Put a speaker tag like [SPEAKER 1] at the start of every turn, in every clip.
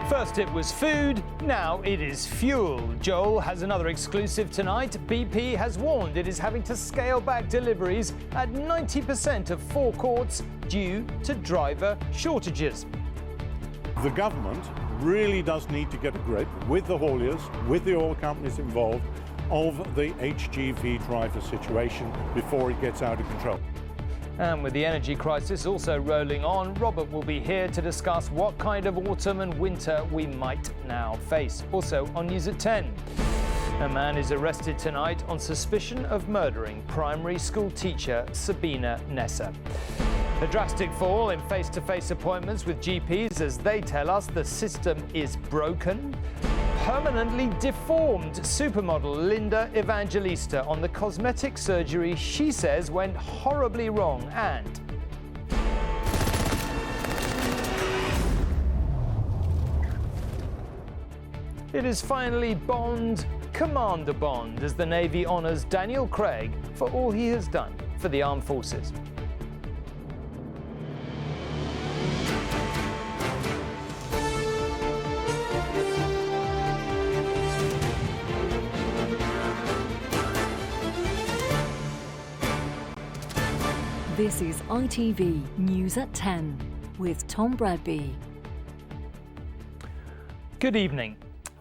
[SPEAKER 1] First it was food, now it is fuel. Joel has another exclusive tonight. BP has warned it is having to scale back deliveries at 90% of forecourts due to driver shortages.
[SPEAKER 2] The government really does need to get a grip with the hauliers, with the oil companies involved, of the HGV driver situation before it gets out of control.
[SPEAKER 1] And with the energy crisis also rolling on, Robert will be here to discuss what kind of autumn and winter we might now face. Also on News at 10. A man is arrested tonight on suspicion of murdering primary school teacher Sabina Nessa. A drastic fall in face-to-face appointments with GPs as they tell us the system is broken. Permanently deformed supermodel Linda Evangelista on the cosmetic surgery she says went horribly wrong, and it is finally Bond, Commander Bond, as the Navy honours Daniel Craig for all he has done for the armed forces.
[SPEAKER 3] This is ITV News at 10 with Tom Bradby.
[SPEAKER 1] Good evening.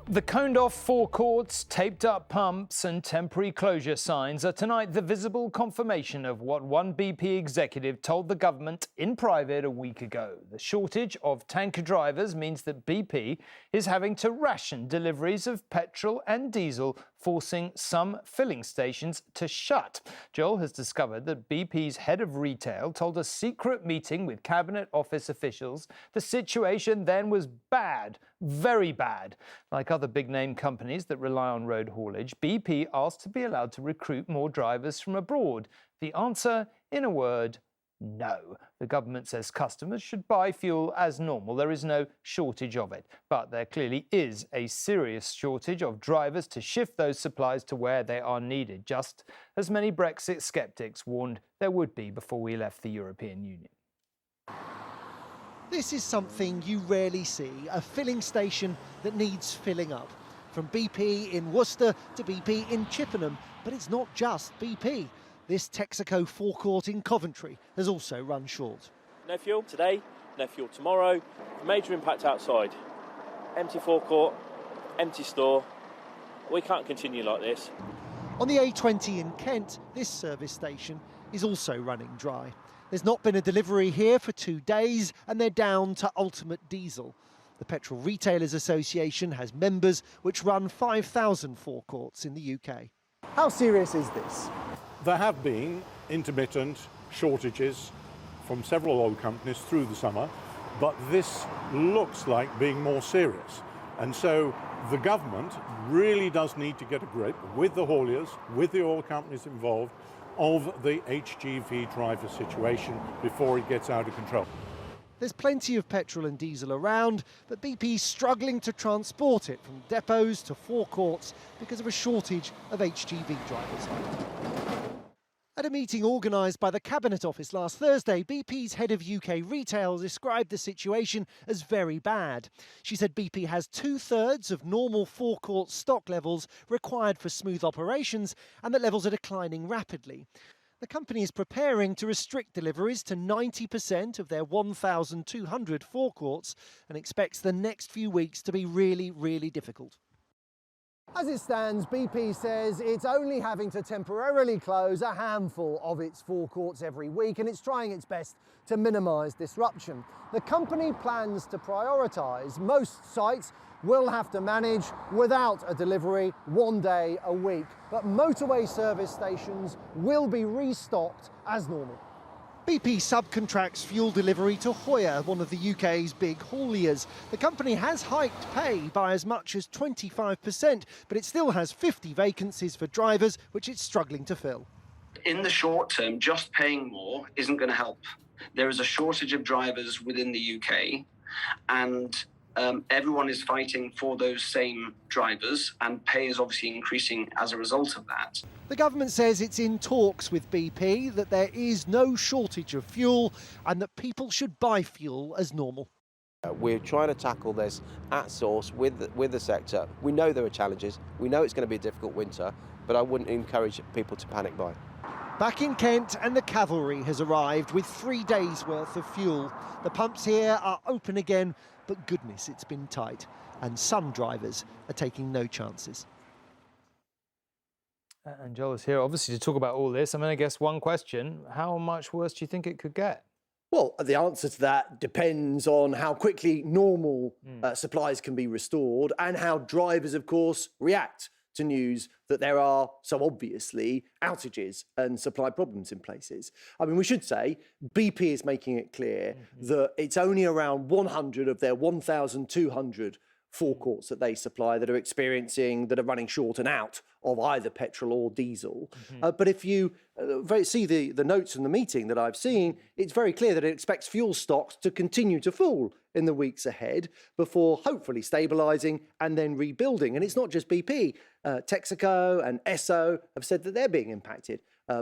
[SPEAKER 1] The coned-off forecourts, taped-up pumps and temporary closure signs are tonight the visible confirmation of what one BP executive told the government in private a week ago. The shortage of tanker drivers means that BP is having to ration deliveries of petrol and diesel, forcing some filling stations to shut. Joel has discovered that BP's head of retail told a secret meeting with Cabinet Office officials the situation then was bad, very bad. Like other big-name companies that rely on road haulage, BP asked to be allowed to recruit more drivers from abroad. The answer, in a word, no. The government says customers should buy fuel as normal. There is no shortage of it. But there clearly is a serious shortage of drivers to shift those supplies to where they are needed, just as many Brexit sceptics warned there would be before we left the European Union.
[SPEAKER 4] This is something you rarely see, a filling station that needs filling up. From BP in Worcester to BP in Chippenham. But it's not just BP. This Texaco forecourt in Coventry has also run short.
[SPEAKER 5] No fuel today, no fuel tomorrow. Major impact outside. Empty forecourt, empty store. We can't continue like this.
[SPEAKER 4] On the A20 in Kent, this service station is also running dry. There's not been a delivery here for 2 days and they're down to ultimate diesel. The Petrol Retailers Association has members which run 5,000 forecourts in the UK. How serious is this?
[SPEAKER 2] There have been intermittent shortages from several oil companies through the summer, but this looks like being more serious. And so the government really does need to get a grip with the hauliers, with the oil companies involved, of the HGV driver situation before it gets out of control.
[SPEAKER 4] There's plenty of petrol and diesel around, but BP's struggling to transport it from depots to forecourts because of a shortage of HGV drivers. At a meeting organised by the Cabinet Office last Thursday, BP's head of UK retail described the situation as very bad. She said BP has 2/3 of normal forecourt stock levels required for smooth operations and that levels are declining rapidly. The company is preparing to restrict deliveries to 90% of their 1,200 forecourts and expects the next few weeks to be really difficult. As it stands, BP says it's only having to temporarily close a handful of its forecourts every week and it's trying its best to minimise disruption. The company plans to prioritise. Most sites will have to manage without a delivery 1 day a week, but motorway service stations will be restocked as normal. BP subcontracts fuel delivery to Hoya, one of the UK's big hauliers. The company has hiked pay by as much as 25%, but it still has 50 vacancies for drivers, which it's struggling to fill.
[SPEAKER 6] In the short term, just paying more isn't going to help. There is a shortage of drivers within the UK, and everyone is fighting for those same drivers, and pay is obviously increasing as a result of that.
[SPEAKER 4] The government says it's in talks with BP, that there is no shortage of fuel and that people should buy fuel as normal.
[SPEAKER 7] We're trying to tackle this at source with the sector. We know there are challenges. We know it's going to be a difficult winter, but I wouldn't encourage people to panic buy.
[SPEAKER 4] Back in Kent, and the cavalry has arrived with 3 days' worth of fuel. The pumps here are open again, but goodness, it's been tight. And some drivers are taking no chances.
[SPEAKER 1] And Joel is here, obviously, to talk about all this. I mean, I guess one question, how much worse do you think it could get?
[SPEAKER 8] Well, the answer to that depends on how quickly normal supplies can be restored and how drivers, of course, react to news that there are so obviously outages and supply problems in places. I mean, we should say BP is making it clear that it's only around 100 of their 1,200 forecourts that they supply that are running short and out of either petrol or diesel. But if you see the notes from the meeting that I've seen, it's very clear that it expects fuel stocks to continue to fall in the weeks ahead before hopefully stabilising and then rebuilding. And it's not just BP. Texaco and Esso have said that they're being impacted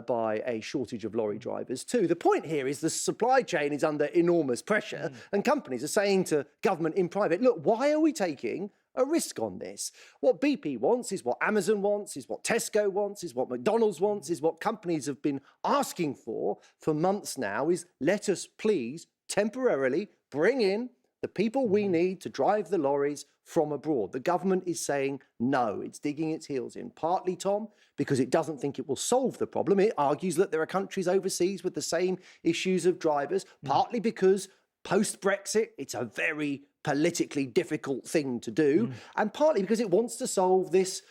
[SPEAKER 8] by a shortage of lorry drivers too. The point here is the supply chain is under enormous pressure and companies are saying to government in private, look, why are we taking a risk on this? What BP wants is what Amazon wants, is what Tesco wants, is what McDonald's wants, is what companies have been asking for months now, is let us please temporarily bring in the people we need to drive the lorries from abroad. The government is saying no, it's digging its heels in. Partly, Tom, because it doesn't think it will solve the problem. It argues that there are countries overseas with the same issues of drivers, partly because post-Brexit, it's a very politically difficult thing to do, and partly because it wants to solve this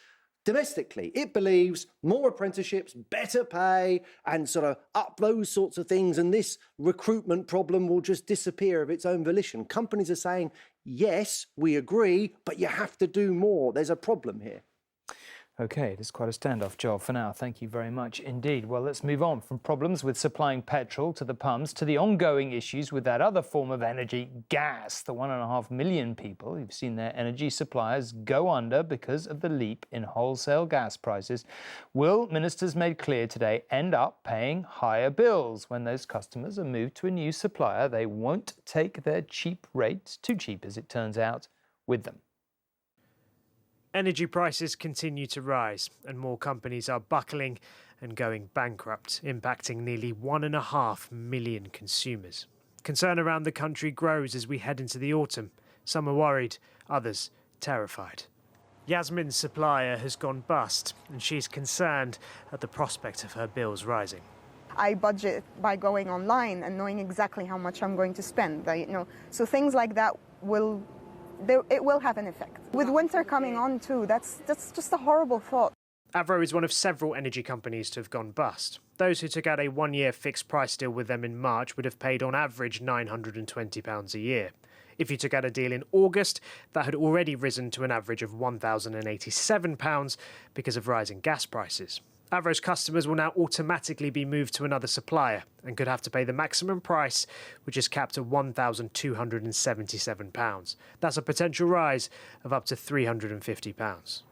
[SPEAKER 8] domestically. It believes more apprenticeships, better pay, and sort of up those sorts of things, and this recruitment problem will just disappear of its own volition. Companies are saying, yes, we agree, but you have to do more. There's a problem here.
[SPEAKER 1] OK, it is quite a standoff, Joel. For now, thank you very much indeed. Well, let's move on from problems with supplying petrol to the pumps to the ongoing issues with that other form of energy, gas. The 1.5 million people who've seen their energy suppliers go under because of the leap in wholesale gas prices will, ministers made clear today, end up paying higher bills. When those customers are moved to a new supplier, they won't take their cheap rates, too cheap as it turns out, with them.
[SPEAKER 9] Energy prices continue to rise and more companies are buckling and going bankrupt, impacting nearly 1.5 million consumers. Concern around the country grows as we head into the autumn. Some are worried, others terrified. Yasmin's supplier has gone bust and she's concerned at the prospect of her bills rising.
[SPEAKER 10] I budget by going online and knowing exactly how much I'm going to spend. So things like that it will have an effect. With winter coming on too, that's just a horrible thought.
[SPEAKER 9] Avro is one of several energy companies to have gone bust. Those who took out a one-year fixed price deal with them in March would have paid on average £920 a year. If you took out a deal in August, that had already risen to an average of £1,087 because of rising gas prices. Avro's customers will now automatically be moved to another supplier and could have to pay the maximum price, which is capped at £1,277. That's a potential rise of up to £350.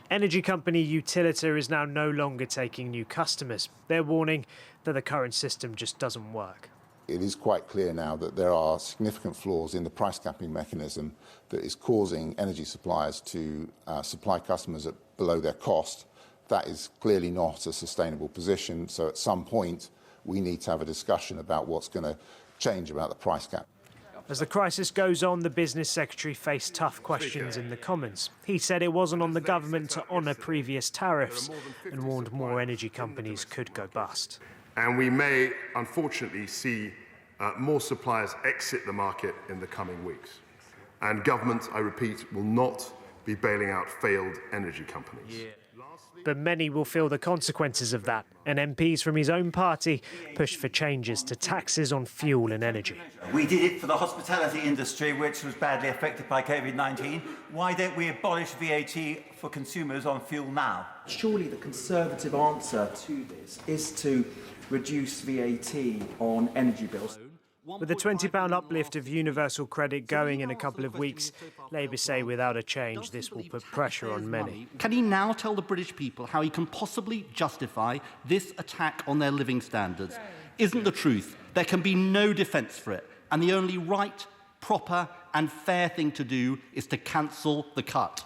[SPEAKER 9] Energy company Utilita is now no longer taking new customers. They're warning that the current system just doesn't work.
[SPEAKER 11] It is quite clear now that there are significant flaws in the price capping mechanism that is causing energy suppliers to supply customers at below their cost. That is clearly not a sustainable position, so at some point we need to have a discussion about what's going to change about the price cap.
[SPEAKER 9] As the crisis goes on, the Business Secretary faced tough questions in the Commons. He said it wasn't on the government to honour previous tariffs and warned more energy companies could go bust.
[SPEAKER 12] And we may, unfortunately, see more suppliers exit the market in the coming weeks. And government, I repeat, will not be bailing out failed energy companies.
[SPEAKER 9] But many will feel the consequences of that, and MPs from his own party pushed for changes to taxes on fuel and energy.
[SPEAKER 13] We did it for the hospitality industry, which was badly affected by COVID-19. Why don't we abolish VAT for consumers on fuel now?
[SPEAKER 14] Surely the Conservative answer to this is to reduce VAT on energy bills.
[SPEAKER 9] With the £20 uplift of universal credit going in a couple of weeks, Labour say without a change this will put pressure on many.
[SPEAKER 15] Can he now tell the British people how he can possibly justify this attack on their living standards? Isn't the truth there can be no defence for it, and the only right, proper and fair thing to do is to cancel the cut.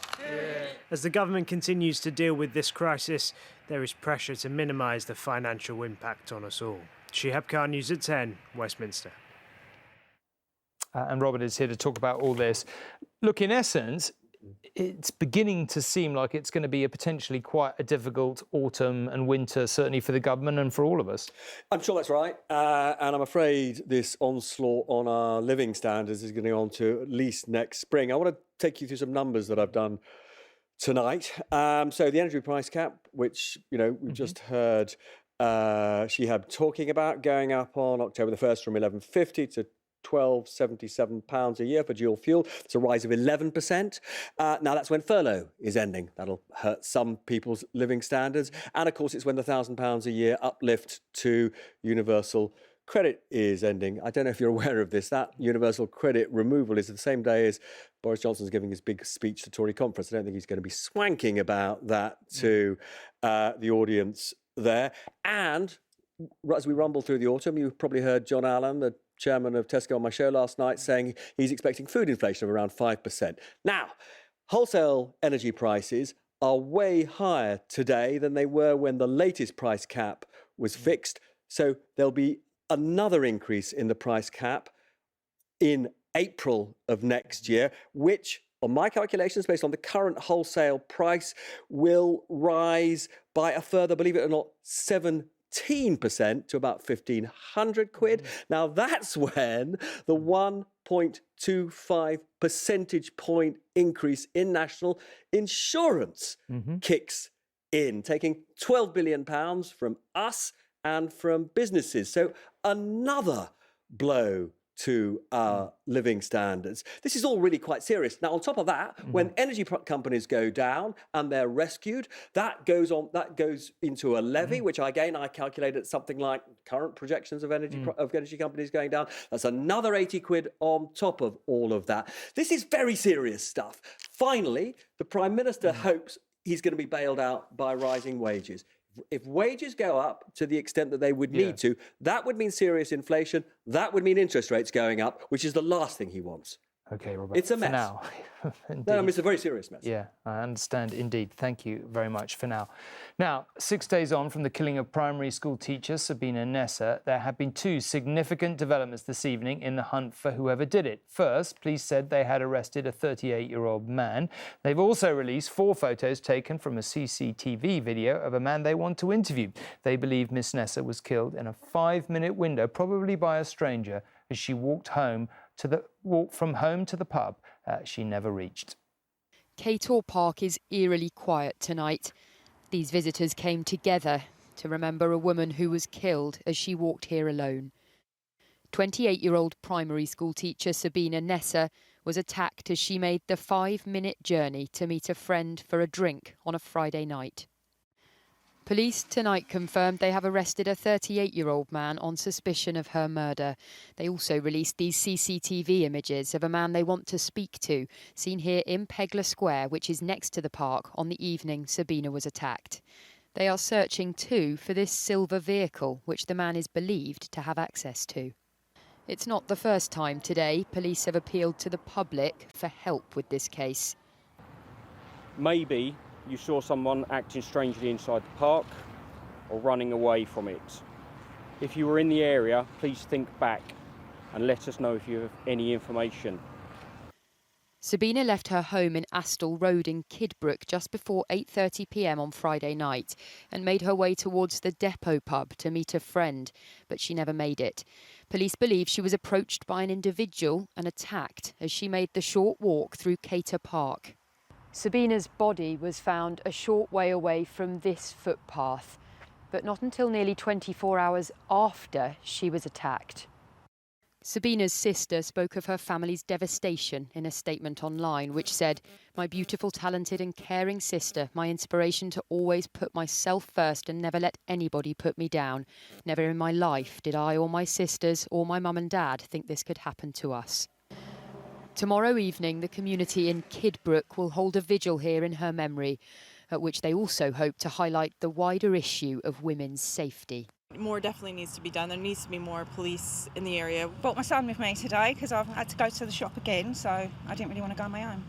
[SPEAKER 9] As the government continues to deal with this crisis, there is pressure to minimise the financial impact on us all. Shihab Khan, News at 10, Westminster.
[SPEAKER 1] And Robert is here to talk about all this. Look, in essence, it's beginning to seem like it's going to be a potentially quite a difficult autumn and winter, certainly for the government and for all of us.
[SPEAKER 16] I'm sure that's right. And I'm afraid this onslaught on our living standards is going to go on to at least next spring. I want to take you through some numbers that I've done tonight. So the energy price cap, which, we've just heard Shihab talking about, going up on October the 1st from £11.50 to £12.77 a year for dual fuel. It's a rise of 11%. Now, that's when furlough is ending. That'll hurt some people's living standards. And, of course, it's when the £1,000 a year uplift to universal credit is ending. I don't know if you're aware of this. That universal credit removal is the same day as Boris Johnson's giving his big speech to Tory conference. I don't think he's going to be swanking about that to the audience there. And as we rumble through the autumn, you've probably heard John Allen, the chairman of Tesco, on my show last night, saying he's expecting food inflation of around 5%. Now, wholesale energy prices are way higher today than they were when the latest price cap was fixed. So there'll be another increase in the price cap in April of next year, which, on my calculations, based on the current wholesale price, will rise by a further, believe it or not, 17% to about 1,500 quid. Now, that's when the 1.25 percentage point increase in national insurance kicks in, taking £12 billion from us and from businesses. So another blow to our living standards. This is all really quite serious. Now, on top of that, when energy companies go down and they're rescued, that goes into a levy, which I calculated something like current projections of energy companies going down. That's another 80 quid on top of all of that. This is very serious stuff. Finally, the Prime Minister hopes he's going to be bailed out by rising wages. If wages go up to the extent that they would need to, that would mean serious inflation. That would mean interest rates going up, which is the last thing he wants.
[SPEAKER 1] OK, Robert.
[SPEAKER 16] It's a mess.
[SPEAKER 1] For now.
[SPEAKER 16] No, it's a very serious mess.
[SPEAKER 1] Yeah, I understand indeed. Thank you very much for now. Now, 6 days on from the killing of primary school teacher Sabina and Nessa, there have been two significant developments this evening in the hunt for whoever did it. First, police said they had arrested a 38-year-old man. They've also released 4 photos taken from a CCTV video of a man they want to interview. They believe Miss Nessa was killed in a 5-minute window, probably by a stranger, as she walked from home to the pub she never reached.
[SPEAKER 17] Cator Park is eerily quiet tonight. These visitors came together to remember a woman who was killed as she walked here alone. 28-year-old primary school teacher Sabina Nessa was attacked as she made the 5-minute journey to meet a friend for a drink on a Friday night. Police tonight confirmed they have arrested a 38-year-old man on suspicion of her murder. They also released these CCTV images of a man they want to speak to, seen here in Pegler Square, which is next to the park, on the evening Sabina was attacked. They are searching too for this silver vehicle, which the man is believed to have access to. It's not the first time today police have appealed to the public for help with this case.
[SPEAKER 18] Maybe you saw someone acting strangely inside the park or running away from it. If you were in the area, please think back and let us know if you have any information.
[SPEAKER 17] Sabina left her home in Astle Road in Kidbrooke just before 8:30 p.m. on Friday night and made her way towards the Depot pub to meet a friend, but she never made it. Police believe she was approached by an individual and attacked as she made the short walk through Cator Park. Sabina's body was found a short way away from this footpath, but not until nearly 24 hours after she was attacked. Sabina's sister spoke of her family's devastation in a statement online, which said, "My beautiful, talented and caring sister, my inspiration to always put myself first and never let anybody put me down. Never in my life did I or my sisters or my mum and dad think this could happen to us." Tomorrow evening, the community in Kidbrooke will hold a vigil here in her memory, at which they also hope to highlight the wider issue of women's safety.
[SPEAKER 19] More definitely needs to be done. There needs to be more police in the area. Brought my son with me today because I've had to go to the shop again, so I didn't really want to go on my own.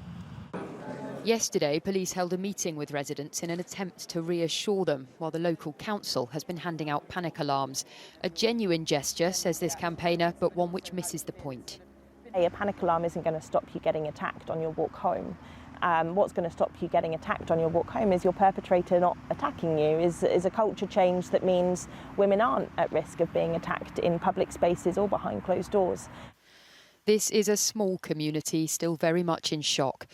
[SPEAKER 17] Yesterday, police held a meeting with residents in an attempt to reassure them, while the local council has been handing out panic alarms. A genuine gesture, says this campaigner, but one which misses the point.
[SPEAKER 20] A panic alarm isn't going to stop you getting attacked on your walk home. What's going to stop you getting attacked on your walk home is your perpetrator not attacking you, is a culture change that means women aren't at risk of being attacked in public spaces or behind closed doors.
[SPEAKER 17] This is a small community still very much in shock,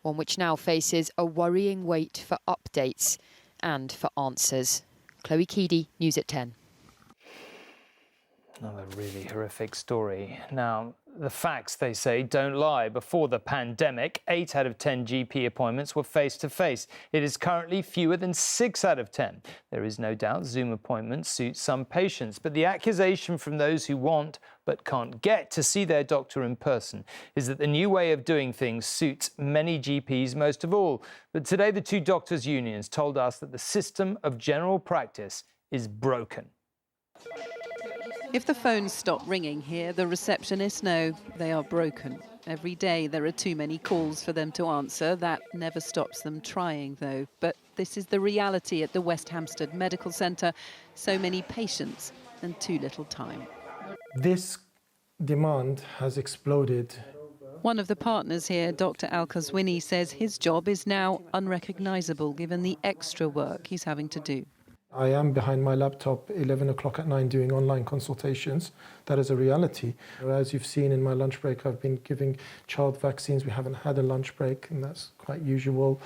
[SPEAKER 17] one which now faces a worrying wait for updates and for answers. Chloe Keedy, News at 10.
[SPEAKER 1] Another really horrific story. Now, the facts, they say, don't lie. Before the pandemic, 8 out of 10 GP appointments were face-to-face. It is currently fewer than 6 out of 10. There is no doubt Zoom appointments suit some patients, but the accusation from those who want but can't get to see their doctor in person is that the new way of doing things suits many GPs most of all. But today, the two doctors' unions told us that the system of general practice is broken.
[SPEAKER 21] If the phones stop ringing here, the receptionists know they are broken. Every day there are too many calls for them to answer. That never stops them trying, though. But this is the reality at the West Hampstead Medical Centre. So many patients and too little time.
[SPEAKER 22] This demand has exploded.
[SPEAKER 21] One of the partners here, Dr. Al-Qaswini, says his job is now unrecognisable given the extra work he's having to do.
[SPEAKER 22] I am behind my laptop 11 o'clock at night doing online consultations. That is a reality. As you've seen in my lunch break, I've been giving child vaccines. We haven't had a lunch break, and that's quite usual.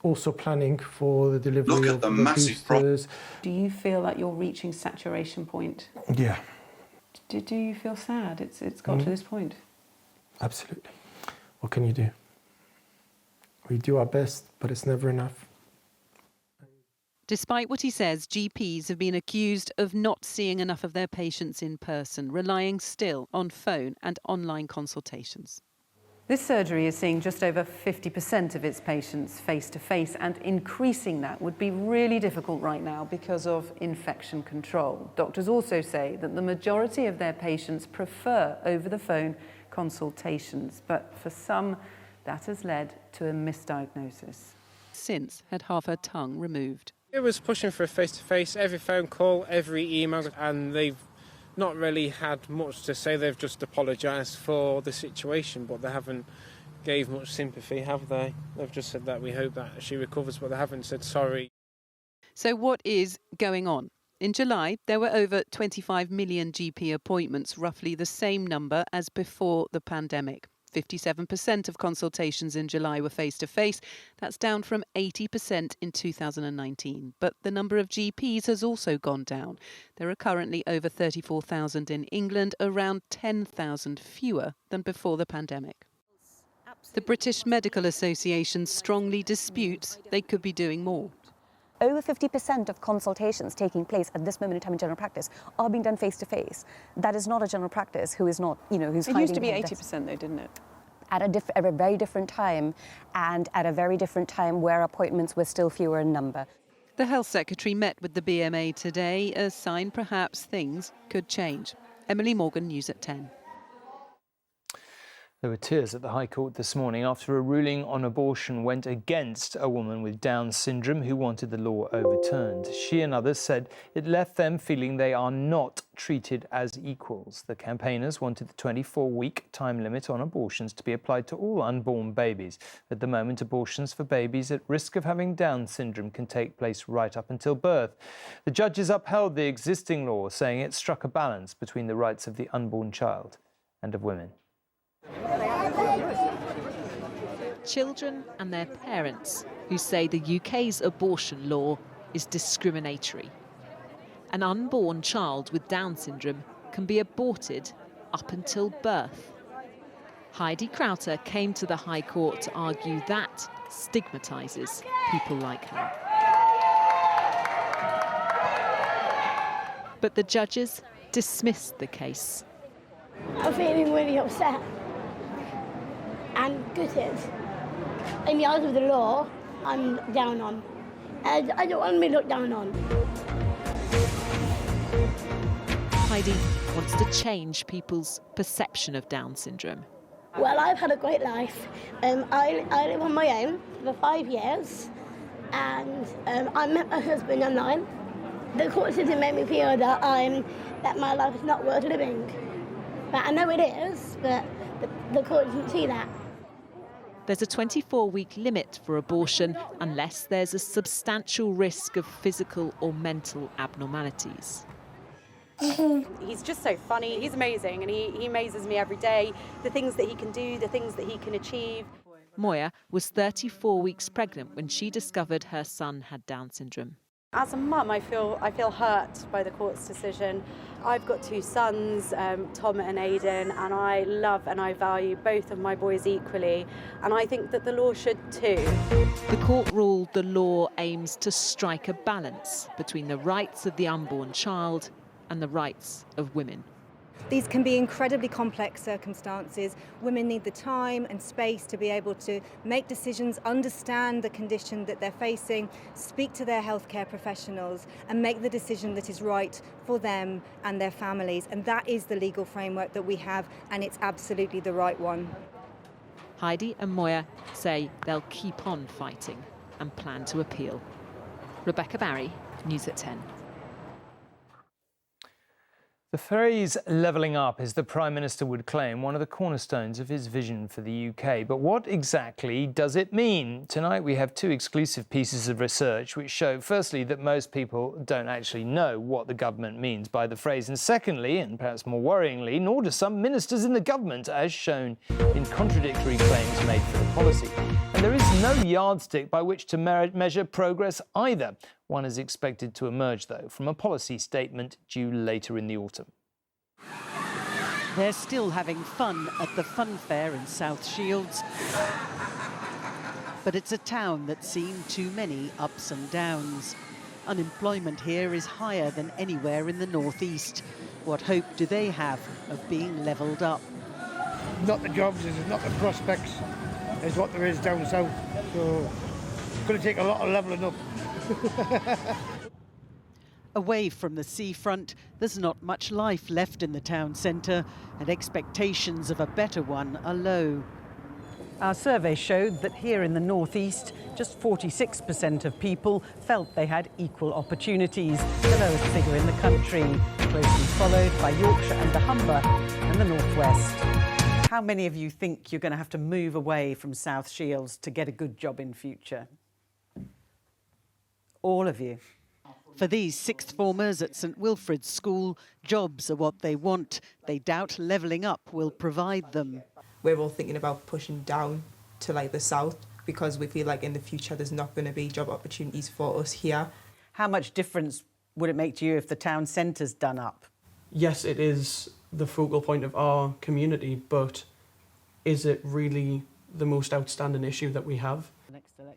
[SPEAKER 22] Also planning for the delivery of the boosters.
[SPEAKER 23] Do you feel that you're reaching saturation point?
[SPEAKER 22] Yeah.
[SPEAKER 23] Do you feel sad? It's got to this point.
[SPEAKER 22] Absolutely. What can you do? We do our best, but it's never enough.
[SPEAKER 21] Despite what he says, GPs have been accused of not seeing enough of their patients in person, relying still on phone and online consultations.
[SPEAKER 23] This surgery is seeing just over 50% of its patients face-to-face, and increasing that would be really difficult right now because of infection control. Doctors also say that the majority of their patients prefer over-the-phone consultations, but for some, that has led to a misdiagnosis.
[SPEAKER 21] Since had half her tongue removed.
[SPEAKER 24] It was pushing for a face-to-face, every phone call, every email, and they've not really had much to say. They've just apologised for the situation, but they haven't gave much sympathy, have they? They've just said that we hope that she recovers, but they haven't said sorry.
[SPEAKER 21] So what is going on? In July, there were over 25 million GP appointments, roughly the same number as before the pandemic. 57% of consultations in July were face-to-face. That's down from 80% in 2019. But the number of GPs has also gone down. There are currently over 34,000 in England, around 10,000 fewer than before the pandemic. The British Medical Association strongly disputes they could be doing more.
[SPEAKER 25] Over 50% of consultations taking place at this moment in time in general practice are being done face-to-face. That is not a general practice who is not, who's hiding.
[SPEAKER 23] It used to be 80% though, didn't it?
[SPEAKER 25] At a very different time, and at a very different time where appointments were still fewer in number.
[SPEAKER 21] The Health Secretary met with the BMA today, a sign perhaps things could change. Emily Morgan, News at 10.
[SPEAKER 1] There were tears at the High Court this morning after a ruling on abortion went against a woman with Down syndrome who wanted the law overturned. She and others said it left them feeling they are not treated as equals. The campaigners wanted the 24-week time limit on abortions to be applied to all unborn babies. At the moment, abortions for babies at risk of having Down syndrome can take place right up until birth. The judges upheld the existing law, saying it struck a balance between the rights of the unborn child and of women.
[SPEAKER 26] Children and their parents who say the UK's abortion law is discriminatory. An unborn child with Down syndrome can be aborted up until birth. Heidi Crowther came to the High Court to argue that stigmatises people like her. But the judges dismissed the case.
[SPEAKER 27] I'm feeling really upset and gutted. In the eyes of the law, I'm down on. And I don't want to be looked down on.
[SPEAKER 26] Heidi wants to change people's perception of Down syndrome.
[SPEAKER 27] Well, I've had a great life. I live on my own for 5 years, and I met my husband online. The court system made me feel that my life is not worth living. But I know it is, but the court didn't see that.
[SPEAKER 26] There's a 24-week limit for abortion unless there's a substantial risk of physical or mental abnormalities.
[SPEAKER 2] He's just so funny, he's amazing, and he amazes me every day. The things that he can do, the things that he can achieve.
[SPEAKER 26] Moya was 34 weeks pregnant when she discovered her son had Down syndrome.
[SPEAKER 2] As a mum, I feel hurt by the court's decision. I've got 2 sons, Tom and Aidan, and I love and I value both of my boys equally, and I think that the law should too.
[SPEAKER 26] The court ruled the law aims to strike a balance between the rights of the unborn child and the rights of women.
[SPEAKER 3] These can be incredibly complex circumstances. Women need the time and space to be able to make decisions, understand the condition that they're facing, speak to their healthcare professionals and make the decision that is right for them and their families. And that is the legal framework that we have, and it's absolutely the right one.
[SPEAKER 26] Heidi and Moya say they'll keep on fighting and plan to appeal. Rebecca Barry, News at 10.
[SPEAKER 1] The phrase levelling up is, the Prime Minister would claim, one of the cornerstones of his vision for the UK. But what exactly does it mean? Tonight we have 2 exclusive pieces of research which show, firstly, that most people don't actually know what the government means by the phrase, and secondly, and perhaps more worryingly, nor do some ministers in the government, as shown in contradictory claims made for the policy. And there is no yardstick by which to measure progress either. One is expected to emerge, though, from a policy statement due later in the autumn.
[SPEAKER 4] They're still having fun at the fun fair in South Shields. But it's a town that's seen too many ups and downs. Unemployment here is higher than anywhere in the northeast. What hope do they have of being levelled up?
[SPEAKER 5] Not the jobs, it's not the prospects, is what there is down south. So it's going to take a lot of levelling up.
[SPEAKER 4] Away from the seafront, there's not much life left in the town centre, and expectations of a better one are low. Our survey showed that here in the northeast, just 46% of people felt they had equal opportunities, the lowest figure in the country, closely followed by Yorkshire and the Humber and the northwest. How many of you think you're going to have to move away from South Shields to get a good job in future? All of you. For these sixth formers at St Wilfrid's School, jobs are what they want. They doubt levelling up will provide them.
[SPEAKER 6] We're all thinking about pushing down to the south because we feel like in the future there's not going to be job opportunities for us here.
[SPEAKER 4] How much difference would it make to you if the town centre's done up?
[SPEAKER 7] Yes, it is the focal point of our community, but is it really the most outstanding issue that we have?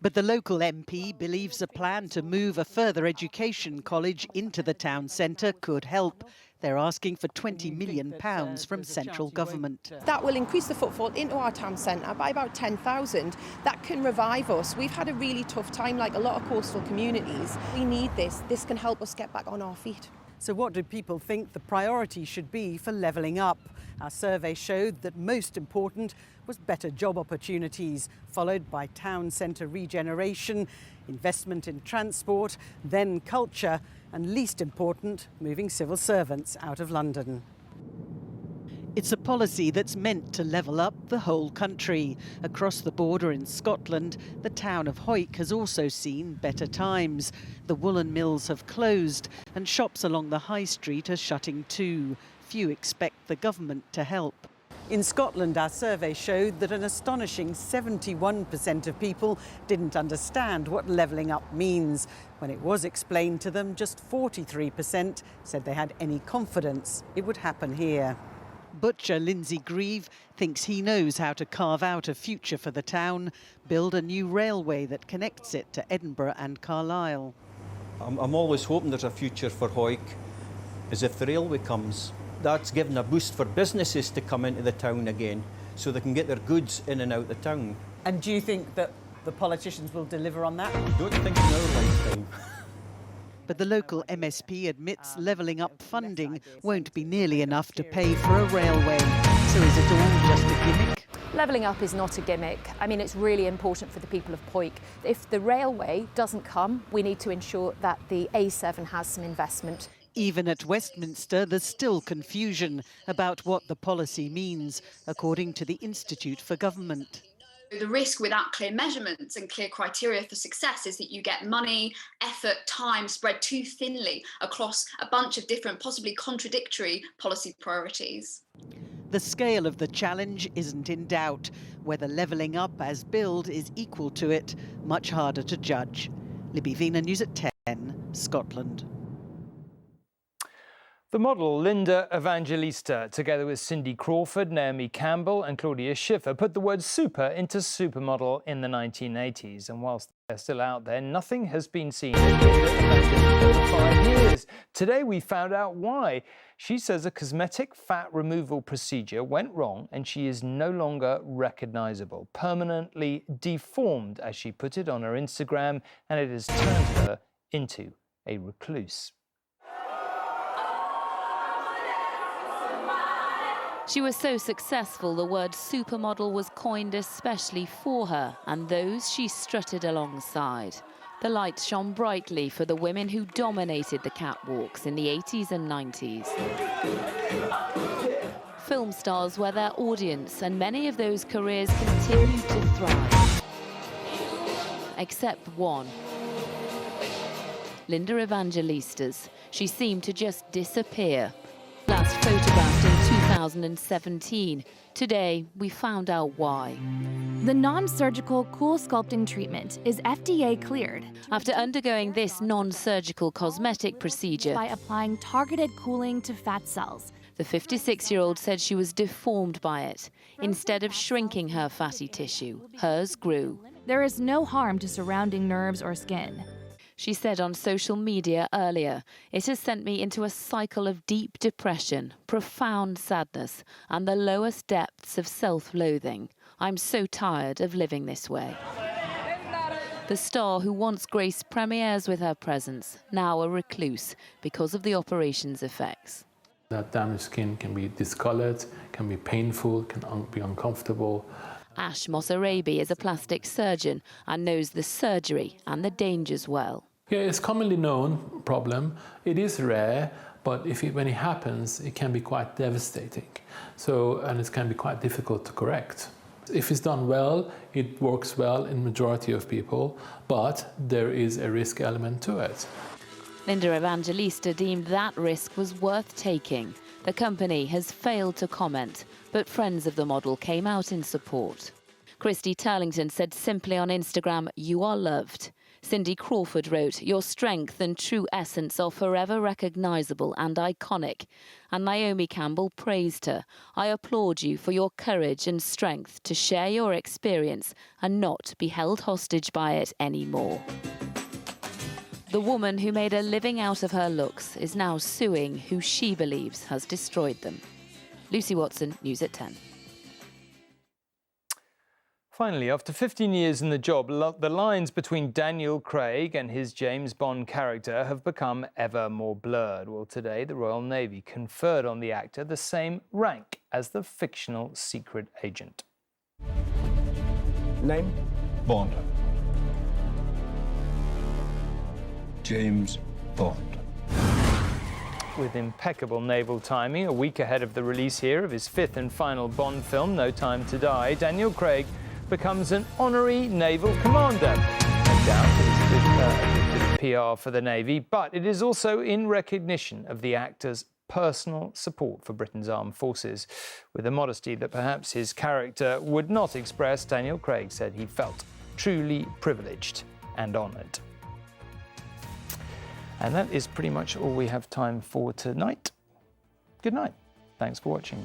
[SPEAKER 4] But the local MP believes a plan to move a further education college into the town centre could help. They're asking for £20 million from central government.
[SPEAKER 8] That will increase the footfall into our town centre by about 10,000. That can revive us. We've had a really tough time, like a lot of coastal communities. We need this. This can help us get back on our feet.
[SPEAKER 4] So what do people think the priority should be for levelling up? Our survey showed that most important was better job opportunities, followed by town centre regeneration, investment in transport, then culture, and least important, moving civil servants out of London. It's a policy that's meant to level up the whole country. Across the border in Scotland, the town of Hollyoaks has also seen better times. The woolen mills have closed and shops along the high street are shutting too. Few expect the government to help. In Scotland, our survey showed that an astonishing 71% of people didn't understand what levelling up means. When it was explained to them, just 43% said they had any confidence it would happen here. Butcher Lindsay Grieve thinks he knows how to carve out a future for the town, build a new railway that connects it to Edinburgh and Carlisle.
[SPEAKER 28] I'm always hoping there's a future for Hollyoaks, as if the railway comes. That's given a boost for businesses to come into the town again, so they can get their goods in and out the town.
[SPEAKER 4] And do you think that the politicians will deliver on that?
[SPEAKER 28] I don't think in our lifetime.
[SPEAKER 4] But the local MSP admits levelling up funding won't be nearly enough to pay for a railway. So is it all just a gimmick?
[SPEAKER 9] Levelling up is not a gimmick. I mean, it's really important for the people of Poik. If the railway doesn't come, we need to ensure that the A7 has some investment.
[SPEAKER 4] Even at Westminster, there's still confusion about what the policy means, according to the Institute for Government.
[SPEAKER 10] The risk without clear measurements and clear criteria for success is that you get money, effort, time spread too thinly across a bunch of different, possibly contradictory policy priorities.
[SPEAKER 4] The scale of the challenge isn't in doubt. Whether levelling up as billed is equal to it, much harder to judge. Libby Vina, News at 10, Scotland.
[SPEAKER 1] The model Linda Evangelista, together with Cindy Crawford, Naomi Campbell and Claudia Schiffer, put the word super into supermodel in the 1980s. And whilst they're still out there, nothing has been seen of Linda Evangelista for 5 years. Today we found out why. She says a cosmetic fat removal procedure went wrong and she is no longer recognisable, permanently deformed, as she put it on her Instagram, and it has turned her into a recluse.
[SPEAKER 11] She was so successful, the word supermodel was coined especially for her and those she strutted alongside. The lights shone brightly for the women who dominated the catwalks in the 80s and 90s. Film stars were their audience, and many of those careers continued to thrive. Except one. Linda Evangelista's. She seemed to just disappear. Last photographed in 2017. Today, we found out why.
[SPEAKER 12] The non-surgical cool sculpting treatment is FDA cleared.
[SPEAKER 11] After undergoing this non-surgical cosmetic procedure
[SPEAKER 12] by applying targeted cooling to fat cells.
[SPEAKER 11] The 56-year-old said she was deformed by it. Instead of shrinking her fatty tissue, hers grew.
[SPEAKER 12] There is no harm to surrounding nerves or skin.
[SPEAKER 11] She said on social media earlier, "It has sent me into a cycle of deep depression, profound sadness, and the lowest depths of self-loathing. I'm so tired of living this way." The star who once graced premieres with her presence, now a recluse because of the operation's effects.
[SPEAKER 13] That damaged skin can be discolored, can be painful, can be uncomfortable.
[SPEAKER 11] Ash Mosarabi is a plastic surgeon and knows the surgery and the dangers well.
[SPEAKER 13] Yeah, it's commonly known problem. It is rare, but when it happens, it can be quite devastating. And it can be quite difficult to correct. If it's done well, it works well in majority of people, but there is a risk element to it.
[SPEAKER 11] Linda Evangelista deemed that risk was worth taking. The company has failed to comment, but friends of the model came out in support. Christy Turlington said simply on Instagram, "You are loved." Cindy Crawford wrote, "Your strength and true essence are forever recognisable and iconic." And Naomi Campbell praised her. "I applaud you for your courage and strength to share your experience and not be held hostage by it anymore." The woman who made a living out of her looks is now suing who she believes has destroyed them. Lucy Watson, News at 10.
[SPEAKER 1] Finally, after 15 years in the job, the lines between Daniel Craig and his James Bond character have become ever more blurred. Well, today, the Royal Navy conferred on the actor the same rank as the fictional secret agent.
[SPEAKER 14] Name? Bond. James Bond.
[SPEAKER 1] With impeccable naval timing, a week ahead of the release here of his 5th and final Bond film, No Time to Die, Daniel Craig becomes an honorary naval commander. No doubt it is a good PR for the Navy, but it is also in recognition of the actor's personal support for Britain's armed forces. With a modesty that perhaps his character would not express, Daniel Craig said he felt truly privileged and honoured. And that is pretty much all we have time for tonight. Good night. Thanks for watching.